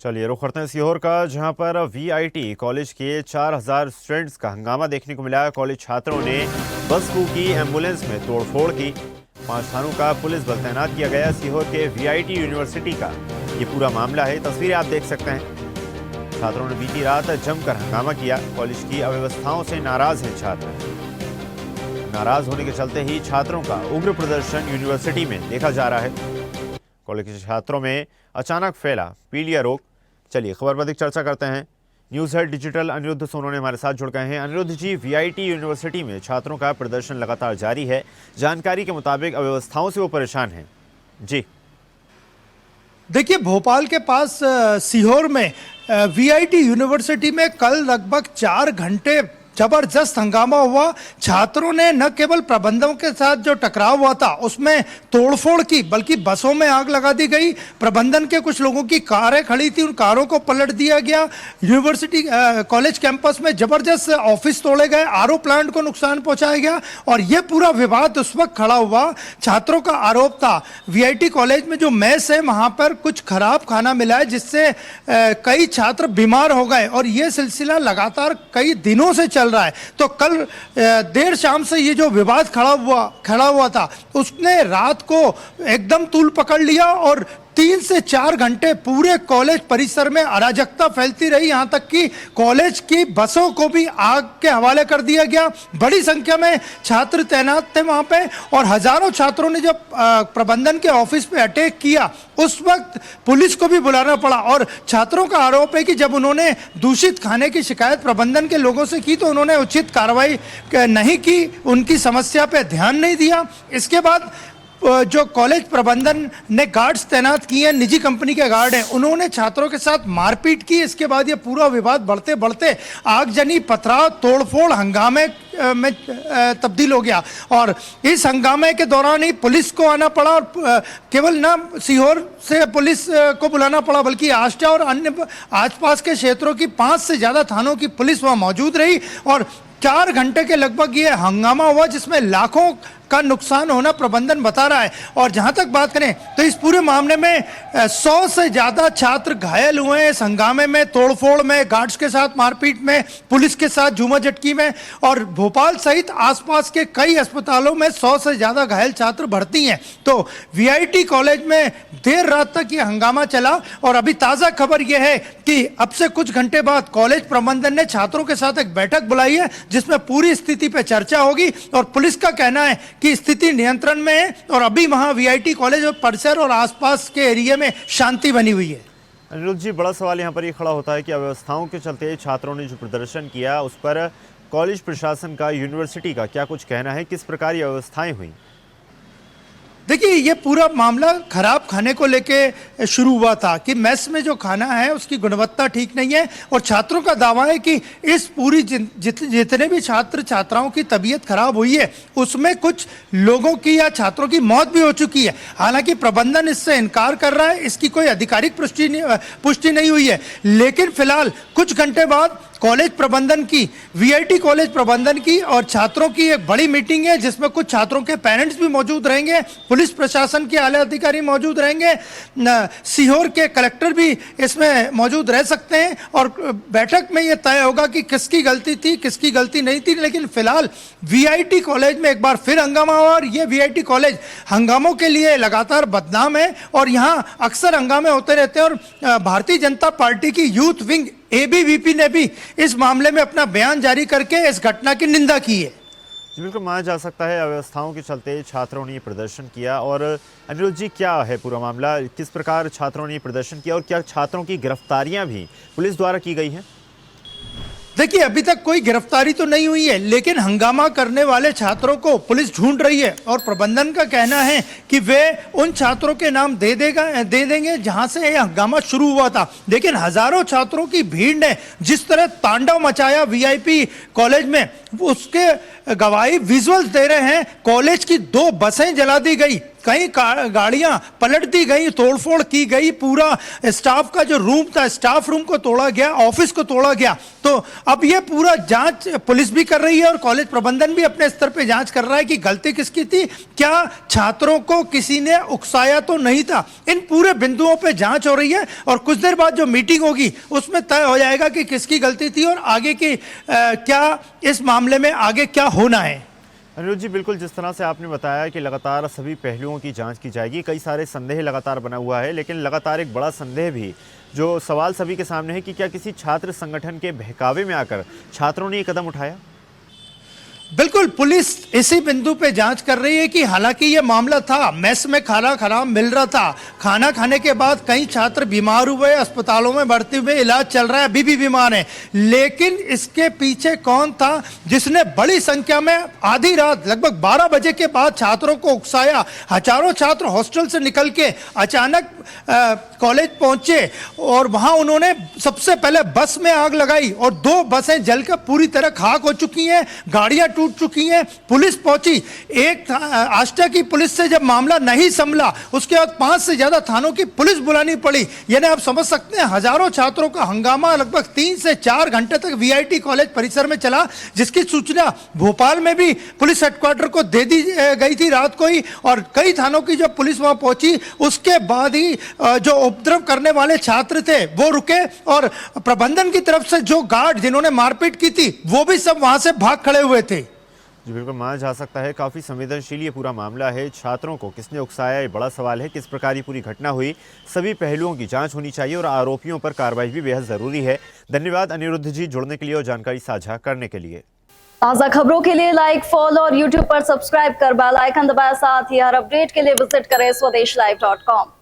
चलिए रुख करते हैं सीहोर का, जहां पर वीआईटी कॉलेज के 4000 स्टूडेंट्स का हंगामा देखने को मिला। कॉलेज छात्रों ने बस की एम्बुलेंस में तोड़फोड़ की। 5 थानों का पुलिस बल तैनात किया गया। सीहोर के वीआईटी यूनिवर्सिटी का ये पूरा मामला है। तस्वीरें आप देख सकते हैं। छात्रों ने बीती रात जमकर हंगामा किया। कॉलेज की अव्यवस्थाओं से नाराज हैं छात्र। नाराज होने के चलते ही छात्रों का उग्र प्रदर्शन यूनिवर्सिटी में देखा जा रहा है। कॉलेज के छात्रों में अचानक फैला पीलिया रोग। चलिए खबर पर अधिक चर्चा करते हैं। News head digital Anirudh Sonone हमारे साथ जुड़ गए हैं। अनिरुद्ध जी, वीआईटी यूनिवर्सिटी में छात्रों का प्रदर्शन लगातार जारी है। जानकारी के मुताबिक अव्यवस्थाओं से वो परेशान हैं। जी देखिए, भोपाल के पास सीहोर में वीआईटी यूनिवर्सिटी में कल लगभग 4 घंटे जबरदस्त हंगामा हुआ। छात्रों ने न केवल प्रबंधकों के साथ जो टकराव हुआ था उसमें तोड़फोड़ की, बल्कि बसों में आग लगा दी गई। प्रबंधन के कुछ लोगों की कारें खड़ी थी, उन कारों को पलट दिया गया। यूनिवर्सिटी कॉलेज कैंपस में जबरदस्त ऑफिस तोड़े गए, आरओ प्लांट को नुकसान पहुंचाया गया। और यह पूरा विवाद उस वक्त खड़ा हुआ। छात्रों का आरोप था वीआईटी कॉलेज में जो मेस है वहां पर कुछ खराब खाना मिला है, जिससे कई छात्र बीमार हो गए। और यह सिलसिला लगातार कई दिनों से चल रहा है। तो कल देर शाम से ये जो विवाद खड़ा हुआ था, उसने रात को एकदम तूल पकड़ लिया और 3 से 4 घंटे पूरे कॉलेज परिसर में अराजकता फैलती रही। यहां तक कि कॉलेज की बसों को भी आग के हवाले कर दिया गया। बड़ी संख्या में छात्र तैनात थे वहां पे और हजारों छात्रों ने जब प्रबंधन के ऑफिस पे अटैक किया, उस वक्त पुलिस को भी बुलाना पड़ा। और छात्रों का आरोप है कि जब उन्होंने दूषित खाने की शिकायत प्रबंधन के लोगों से की तो उन्होंने उचित कार्रवाई नहीं की, उनकी समस्या पे ध्यान नहीं दिया। इसके बाद जो कॉलेज प्रबंधन ने गार्ड्स तैनात किए हैं, निजी कंपनी के गार्ड हैं, उन्होंने छात्रों के साथ मारपीट की। इसके बाद ये पूरा विवाद बढ़ते बढ़ते आगजनी, पथराव, तोड़फोड़, हंगामे में तब्दील हो गया। और इस हंगामे के दौरान ही पुलिस को आना पड़ा। और केवल ना सीहोर से पुलिस को बुलाना पड़ा, बल्कि आष्टा और अन्य आसपास के क्षेत्रों की 5 से ज़्यादा थानों की पुलिस वहाँ मौजूद रही। और 4 घंटे के लगभग ये हंगामा हुआ, जिसमें लाखों का नुकसान होना प्रबंधन बता रहा है। और जहां तक बात करें तो इस पूरे मामले में 100 से ज्यादा छात्र घायल हुए हैं। इस हंगामे में, तोड़फोड़ में, गार्ड्स के साथ मारपीट में, पुलिस के साथ झूमाझटकी में। और भोपाल सहित आसपास के कई अस्पतालों में 100 से ज्यादा घायल छात्र भर्ती हैं। तो वीआईटी कॉलेज में देर रात तक ये हंगामा चला। और अभी ताजा खबर यह है कि अब से कुछ घंटे बाद कॉलेज प्रबंधन ने छात्रों के साथ एक बैठक बुलाई है, जिसमें पूरी स्थिति पर चर्चा होगी। और पुलिस का कहना है कि स्थिति नियंत्रण में है और अभी वहां वीआईटी कॉलेज और परिसर और आसपास के एरिया में शांति बनी हुई है। अनिरुद्ध जी, बड़ा सवाल यहाँ पर ये खड़ा होता है कि अव्यवस्थाओं के चलते छात्रों ने जो प्रदर्शन किया, उस पर कॉलेज प्रशासन का, यूनिवर्सिटी का क्या कुछ कहना है? किस प्रकार ये व्यवस्थाएं हुई? देखिए, ये पूरा मामला खराब खाने को लेके शुरू हुआ था कि मेस में जो खाना है उसकी गुणवत्ता ठीक नहीं है। और छात्रों का दावा है कि इस पूरी जितने भी छात्र छात्राओं की तबीयत खराब हुई है, उसमें कुछ लोगों की या छात्रों की मौत भी हो चुकी है। हालांकि प्रबंधन इससे इनकार कर रहा है, इसकी कोई आधिकारिक पुष्टि नहीं हुई है। लेकिन फिलहाल कुछ घंटे बाद कॉलेज प्रबंधन की, वीआईटी कॉलेज प्रबंधन की और छात्रों की एक बड़ी मीटिंग है, जिसमें कुछ छात्रों के पेरेंट्स भी मौजूद रहेंगे, पुलिस प्रशासन के आला अधिकारी मौजूद रहेंगे, सीहोर के कलेक्टर भी इसमें मौजूद रह सकते हैं। और बैठक में यह तय होगा कि किसकी गलती थी, किसकी गलती नहीं थी। लेकिन फिलहाल वीआईटी कॉलेज में एक बार फिर हंगामा हुआ। और ये वीआईटी कॉलेज हंगामों के लिए लगातार बदनाम है और यहाँ अक्सर हंगामे होते रहते हैं। और भारतीय जनता पार्टी की यूथ विंग एबीवीपी ने भी इस मामले में अपना बयान जारी करके इस घटना की निंदा की है। जी बिल्कुल, माना जा सकता है अव्यवस्थाओं के चलते छात्रों ने ये प्रदर्शन किया। और अनिरुद्ध जी, क्या है पूरा मामला? किस प्रकार छात्रों ने ये प्रदर्शन किया और क्या छात्रों की गिरफ्तारियां भी पुलिस द्वारा की गई हैं? देखिए, अभी तक कोई गिरफ्तारी तो नहीं हुई है, लेकिन हंगामा करने वाले छात्रों को पुलिस ढूंढ रही है। और प्रबंधन का कहना है कि वे उन छात्रों के नाम दे देंगे जहां से यह हंगामा शुरू हुआ था। लेकिन हजारों छात्रों की भीड़ ने जिस तरह तांडव मचाया वीआईपी कॉलेज में, उसके गवाही विजुअल्स दे रहे हैं। कॉलेज की 2 बसें जला दी गई, कई गाड़ियां पलट दी गई, तोड़फोड़ की गई, पूरा स्टाफ का जो रूम था, स्टाफ रूम को तोड़ा गया, ऑफिस को तोड़ा गया। तो अब ये पूरा जांच पुलिस भी कर रही है और कॉलेज प्रबंधन भी अपने स्तर पे जांच कर रहा है कि गलती किसकी थी, क्या छात्रों को किसी ने उकसाया तो नहीं था। इन पूरे बिंदुओं पे जांच हो रही है और कुछ देर बाद जो मीटिंग होगी उसमें तय हो जाएगा कि किसकी गलती थी और आगे की क्या इस मामले में आगे क्या होना है। अनिरुद्ध जी, बिल्कुल जिस तरह से आपने बताया कि लगातार सभी पहलुओं की जांच की जाएगी, कई सारे संदेह लगातार बना हुआ है, लेकिन लगातार एक बड़ा संदेह भी जो सवाल सभी के सामने है कि क्या किसी छात्र संगठन के बहकावे में आकर छात्रों ने ये कदम उठाया? बिल्कुल, पुलिस इसी बिंदु पे जांच कर रही है कि हालांकि ये मामला था, मेस में खाना खराब मिल रहा था, खाना खाने के बाद कई छात्र बीमार हुए, अस्पतालों में भर्ती हुए, इलाज चल रहा है, अभी भी बीमार हैं, लेकिन इसके पीछे कौन था जिसने बड़ी संख्या में आधी रात लगभग 12 बजे के बाद छात्रों को उकसाया। हजारों छात्र हॉस्टल से निकल के अचानक कॉलेज पहुंचे और वहां उन्होंने सबसे पहले बस में आग लगाई और 2 बसें जलकर पूरी तरह खाक हो चुकी हैं, गाड़ियां टूट चुकी हैं। पुलिस पहुंची, एक आष्टा की पुलिस से जब मामला नहीं संभला उसके बाद 5 से ज्यादा थानों की पुलिस बुलानी पड़ी। यानी आप समझ सकते हैं हजारों छात्रों का हंगामा लगभग 3 से 4 घंटे तक वीआईटी कॉलेज परिसर में चला, जिसकी सूचना भोपाल में भी पुलिस हेडक्वार्टर को दे दी गई थी रात को ही, और कई थानों की जब पुलिस वहां पहुंची उसके बाद ही जो उपद्रव करने वाले छात्र थे वो रुके और प्रबंधन की तरफ से जो गार्ड जिन्होंने मारपीट की थी वो भी सब वहां से भाग खड़े हुए थे। जी बिल्कुल, माना जा सकता है काफ़ी संवेदनशील ये पूरा मामला है। छात्रों को किसने उकसाया, ये बड़ा सवाल है। किस प्रकार ये पूरी घटना हुई, सभी पहलुओं की जांच होनी चाहिए और आरोपियों पर कार्रवाई भी बेहद ज़रूरी है। धन्यवाद अनिरुद्ध जी, जुड़ने के लिए और जानकारी साझा करने के लिए। ताज़ा खबरों के लिए लाइक, फॉलो और यूट्यूब पर सब्सक्राइब कर बेल आइकन दबाएं। साथ ही हर अपडेट के लिए विजिट करें स्वदेशलाइव.com।